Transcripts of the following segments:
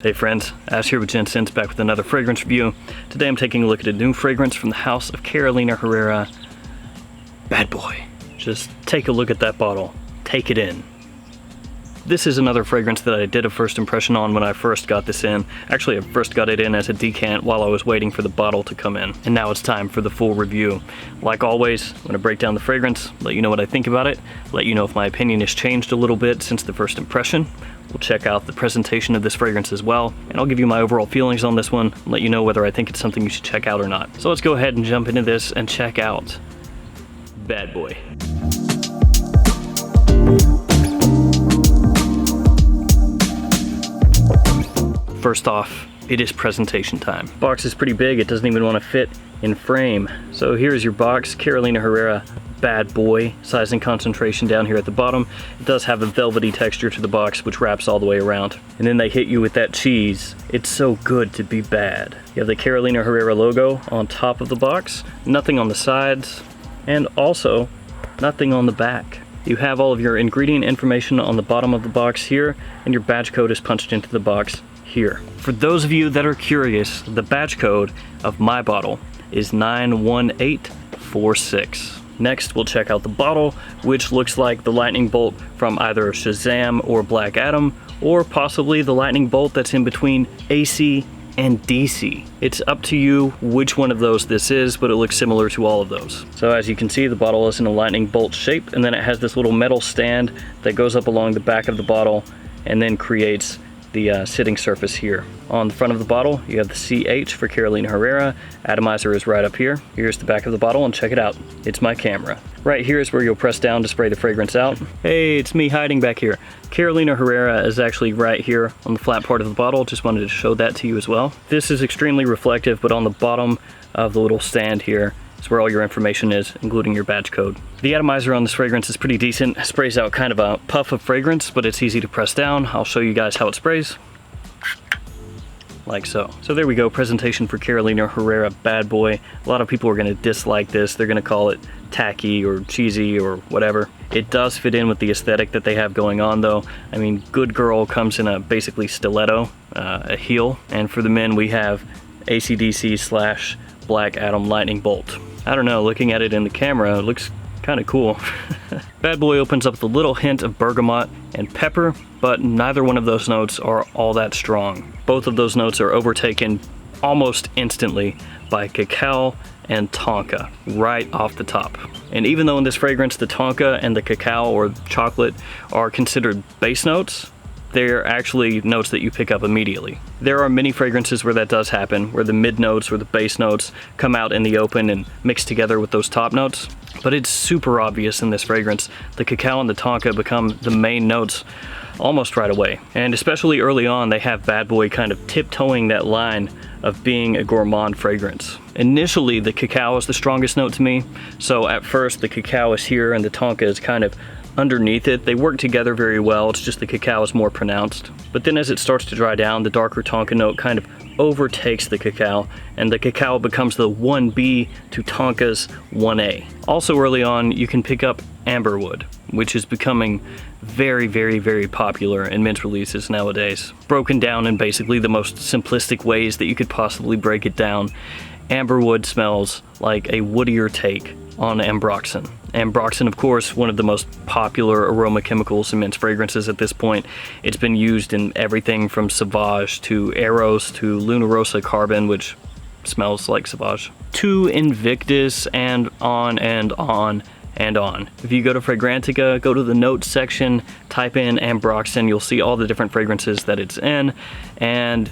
Hey friends, Ash here with Gents, back with another fragrance review. Today I'm taking a look at a new fragrance from the house of Carolina Herrera, Bad Boy. Just take a look at that bottle, take it in. This is another fragrance that I did a first impression on when I first got this in. Actually, I first got it in as a decant while I was waiting for the bottle to come in. And now it's time for the full review. Like always, I'm gonna break down the fragrance, let you know what I think about it, let you know if my opinion has changed a little bit since the first impression. We'll check out the presentation of this fragrance as well, and I'll give you my overall feelings on this one, let you know whether I think it's something you should check out or not. So let's go ahead and jump into this and check out Bad Boy. First off, it is presentation time. Box is pretty big, it doesn't even want to fit in frame. So here's your box, Carolina Herrera Bad Boy, size and concentration down here at the bottom. It does have a velvety texture to the box which wraps all the way around. And then they hit you with that cheese. It's so good to be bad. You have the Carolina Herrera logo on top of the box, nothing on the sides, and also nothing on the back. You have all of your ingredient information on the bottom of the box here, and your badge code is punched into the box here. For those of you that are curious, the badge code of my bottle is 91846. Next, we'll check out the bottle, which looks like the lightning bolt from either Shazam or Black Adam, or possibly the lightning bolt that's in between AC and DC. It's up to you which one of those this is, but it looks similar to all of those. So as you can see, the bottle is in a lightning bolt shape, and then it has this little metal stand that goes up along the back of the bottle and then creates the sitting surface here. On the front of the bottle, you have the CH for Carolina Herrera. Atomizer is right up here. Here's the back of the bottle, and check it out. It's my camera. Right here is where you'll press down to spray the fragrance out. Hey, it's me hiding back here. Carolina Herrera is actually right here on the flat part of the bottle. Just wanted to show that to you as well. This is extremely reflective, but on the bottom of the little stand here is where all your information is, including your badge code. The atomizer on this fragrance is pretty decent. It sprays out kind of a puff of fragrance, but it's easy to press down. I'll show you guys how it sprays. Like so. So there we go, presentation for Carolina Herrera Bad Boy. A lot of people are gonna dislike this. They're gonna call it tacky or cheesy or whatever. It does fit in with the aesthetic that they have going on though. I mean, Good Girl comes in a basically stiletto, a heel. And for the men, we have AC/DC / Black Adam lightning bolt. I don't know, looking at it in the camera, it looks kind of cool. Bad Boy opens up with a little hint of bergamot and pepper, but neither one of those notes are all that strong. Both of those notes are overtaken almost instantly by cacao and tonka right off the top. And even though in this fragrance the tonka and the cacao or chocolate are considered base notes, they're actually notes that you pick up immediately. There are many fragrances where that does happen, where the mid notes or the base notes come out in the open and mix together with those top notes, but it's super obvious in this fragrance. The cacao and the tonka become the main notes almost right away. And especially early on, they have Bad Boy kind of tiptoeing that line of being a gourmand fragrance. Initially, the cacao is the strongest note to me, so at first the cacao is here and the tonka is kind of underneath it. They work together very well, it's just the cacao is more pronounced. But then as it starts to dry down, the darker tonka note kind of overtakes the cacao, and the cacao becomes the 1B to tonka's 1A. Also early on, you can pick up amberwood, which is becoming very, very, very popular in men's releases nowadays. Broken down in basically the most simplistic ways that you could possibly break it down, amberwood smells like a woodier take on ambroxan. Ambroxan, of course, one of the most popular aroma chemicals in men's fragrances at this point. It's been used in everything from Sauvage to Eros to Luna Rosa Carbon, which smells like Sauvage, to Invictus, and on and on and on. If you go to Fragrantica, go to the notes section, type in ambroxan, you'll see all the different fragrances that it's in, and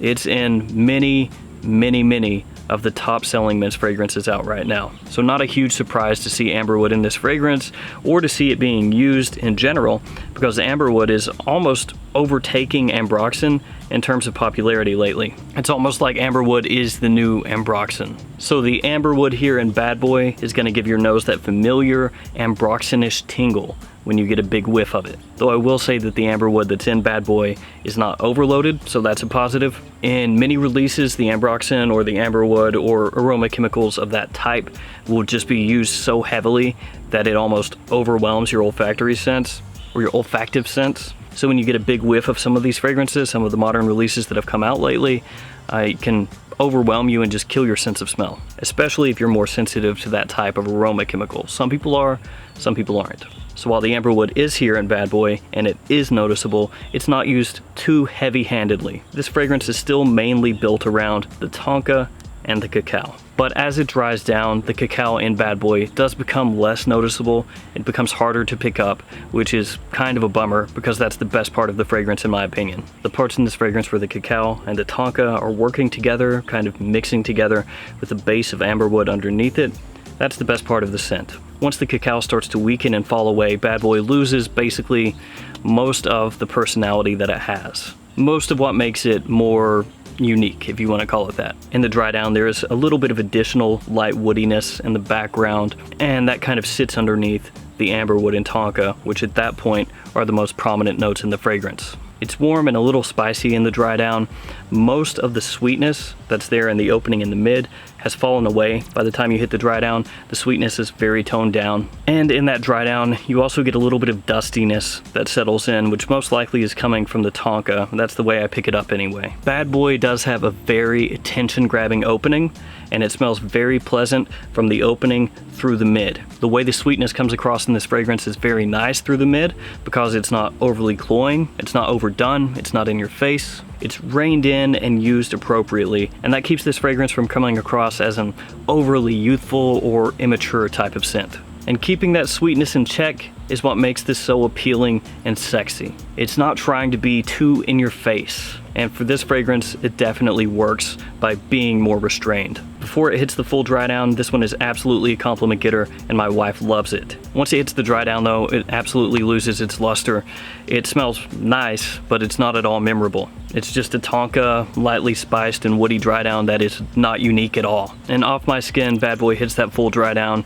it's in many, many, many of the top selling men's fragrances out right now. So not a huge surprise to see amberwood in this fragrance, or to see it being used in general, because amberwood is almost overtaking ambroxan in terms of popularity lately. It's almost like amberwood is the new ambroxan. So the amberwood here in Bad Boy is gonna give your nose that familiar ambroxanish tingle when you get a big whiff of it. Though I will say that the amberwood that's in Bad Boy is not overloaded, so that's a positive. In many releases, the ambroxan or the amberwood or aroma chemicals of that type will just be used so heavily that it almost overwhelms your olfactory sense. or your olfactive sense. So when you get a big whiff of some of these fragrances, some of the modern releases that have come out lately, it can overwhelm you and just kill your sense of smell, especially if you're more sensitive to that type of aroma chemical. Some people are, some people aren't. So while the amberwood is here in Bad Boy and it is noticeable, it's not used too heavy-handedly. This fragrance is still mainly built around the tonka and the cacao. But as it dries down, the cacao in Bad Boy does become less noticeable. It becomes harder to pick up, which is kind of a bummer because that's the best part of the fragrance in my opinion. The parts in this fragrance where the cacao and the tonka are working together, kind of mixing together with the base of amberwood underneath it, that's the best part of the scent. Once the cacao starts to weaken and fall away, Bad Boy loses basically most of the personality that it has. Most of what makes it more unique, if you want to call it that. In the dry down, there is a little bit of additional light woodiness in the background, and that kind of sits underneath the amberwood and tonka, which at that point are the most prominent notes in the fragrance. It's warm and a little spicy in the dry down. Most of the sweetness that's there in the opening in the mid has fallen away. By the time you hit the dry down, the sweetness is very toned down. And in that dry down, you also get a little bit of dustiness that settles in, which most likely is coming from the tonka. That's the way I pick it up anyway. Bad Boy does have a very attention-grabbing opening, and it smells very pleasant from the opening through the mid. The way the sweetness comes across in this fragrance is very nice through the mid because it's not overly cloying, it's not overdone, it's not in your face. It's reined in and used appropriately, and that keeps this fragrance from coming across as an overly youthful or immature type of scent. And keeping that sweetness in check is what makes this so appealing and sexy. It's not trying to be too in your face. And for this fragrance, it definitely works by being more restrained. Before it hits the full dry down, this one is absolutely a compliment getter, and my wife loves it. Once it hits the dry down though, it absolutely loses its luster. It smells nice, but it's not at all memorable. It's just a tonka, lightly spiced and woody dry down that is not unique at all. And off my skin, Bad Boy hits that full dry down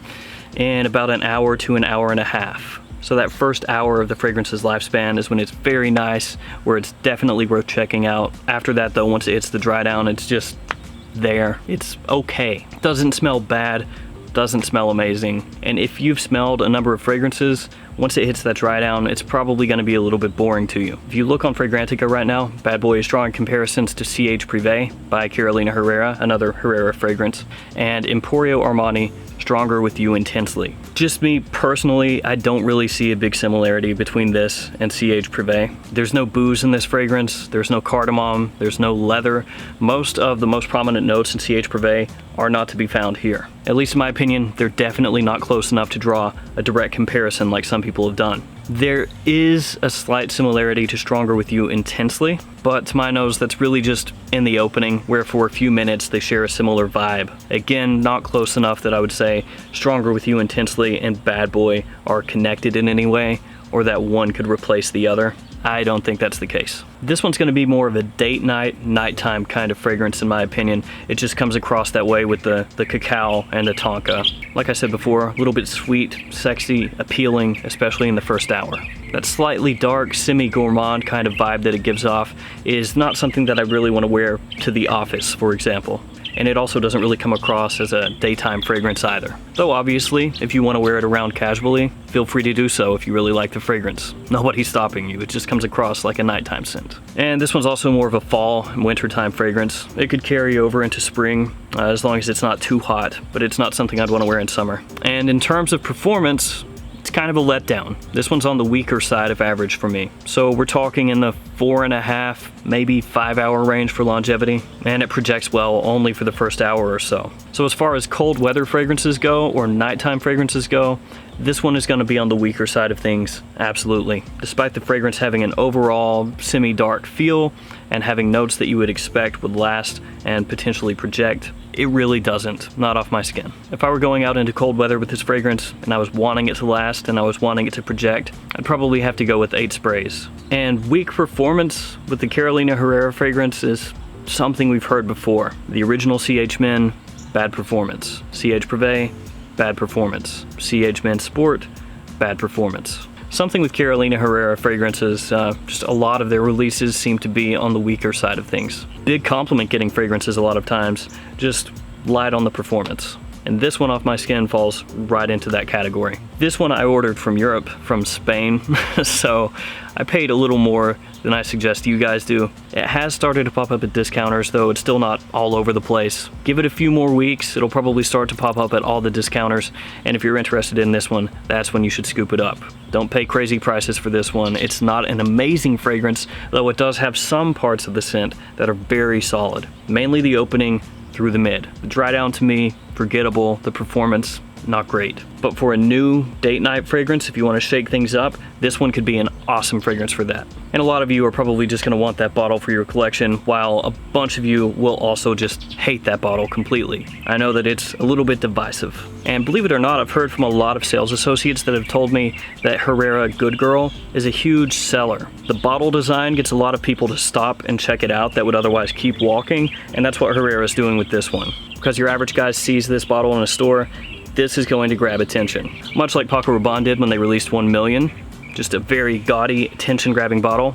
in about an hour to an hour and a half. So that first hour of the fragrance's lifespan is when it's very nice, where it's definitely worth checking out. After that though, once it hits the dry down, it's just there. It's okay. Doesn't smell bad, doesn't smell amazing. And if you've smelled a number of fragrances, once it hits that dry down, it's probably going to be a little bit boring to you. If you look on Fragrantica right now, Bad Boy is drawing comparisons to CH Privé by Carolina Herrera, another Herrera fragrance, and Emporio Armani, Stronger With You Intensely. Just me personally, I don't really see a big similarity between this and CH Privé. There's no booze in this fragrance, there's no cardamom, there's no leather. Most of the most prominent notes in CH Privé are not to be found here. At least in my opinion, they're definitely not close enough to draw a direct comparison like some people have done. There is a slight similarity to Stronger With You Intensely, but to my nose that's really just in the opening, where for a few minutes they share a similar vibe. Again, not close enough that I would say Stronger With You Intensely and Bad Boy are connected in any way, or that one could replace the other. I don't think that's the case. This one's going to be more of a date night, nighttime kind of fragrance in my opinion. It just comes across that way with the cacao and the tonka. Like I said before, a little bit sweet, sexy, appealing, especially in the first hour. That slightly dark, semi-gourmand kind of vibe that it gives off is not something that I really want to wear to the office, for example. And it also doesn't really come across as a daytime fragrance either. Though obviously, if you want to wear it around casually, feel free to do so if you really like the fragrance. Nobody's stopping you, it just comes across like a nighttime scent. And this one's also more of a fall and wintertime fragrance. It could carry over into spring, as long as it's not too hot, but it's not something I'd want to wear in summer. And in terms of performance, it's kind of a letdown. This one's on the weaker side of average for me. So we're talking in the 4.5, maybe 5 hour range for longevity, and it projects well only for the first hour or so. So as far as cold weather fragrances go, or nighttime fragrances go, this one is going to be on the weaker side of things, absolutely. Despite the fragrance having an overall semi-dark feel and having notes that you would expect would last and potentially project, it really doesn't, not off my skin. If I were going out into cold weather with this fragrance and I was wanting it to last and I was wanting it to project, I'd probably have to go with 8 sprays. And weak performance with the Carolina Herrera fragrance is something we've heard before. The original CH Men, bad performance. CH Privé, bad performance. CH Men Sport, bad performance. Something with Carolina Herrera fragrances, just a lot of their releases seem to be on the weaker side of things. Big compliment getting fragrances a lot of times, just light on the performance. and this one off my skin falls right into that category. This one I ordered from Europe, from Spain, so I paid a little more than I suggest you guys do. It has started to pop up at discounters, though it's still not all over the place. Give it a few more weeks, it'll probably start to pop up at all the discounters, and if you're interested in this one, that's when you should scoop it up. Don't pay crazy prices for this one. It's not an amazing fragrance, though it does have some parts of the scent that are very solid. Mainly the opening through the mid. The dry down to me, forgettable. The performance, not great. But for a new date night fragrance, if you want to shake things up, this one could be an awesome fragrance for that. And a lot of you are probably just going to want that bottle for your collection, while a bunch of you will also just hate that bottle completely. I know that it's a little bit divisive. And believe it or not, I've heard from a lot of sales associates that have told me that Herrera Good Girl is a huge seller. The bottle design gets a lot of people to stop and check it out that would otherwise keep walking, and that's what Herrera is doing with this one. Because your average guy sees this bottle in a store, this is going to grab attention. Much like Paco Rabanne did when they released 1 Million, just a very gaudy, attention-grabbing bottle.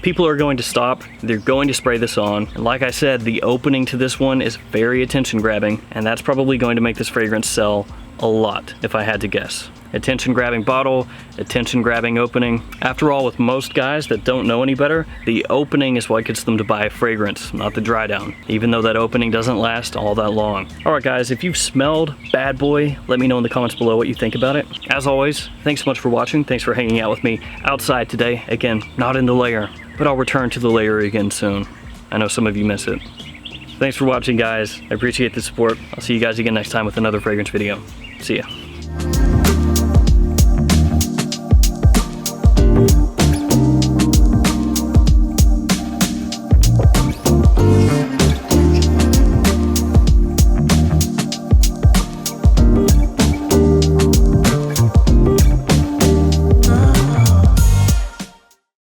People are going to stop, they're going to spray this on, and like I said, the opening to this one is very attention-grabbing, and that's probably going to make this fragrance sell a lot, if I had to guess. Attention-grabbing bottle, attention-grabbing opening. After all, with most guys that don't know any better, the opening is what gets them to buy a fragrance, not the dry down, even though that opening doesn't last all that long. Alright guys, if you've smelled Bad Boy, let me know in the comments below what you think about it. As always, thanks so much for watching, thanks for hanging out with me outside today. Again, not in the lair, but I'll return to the lair again soon. I know some of you miss it. Thanks for watching guys, I appreciate the support. I'll see you guys again next time with another fragrance video. See ya.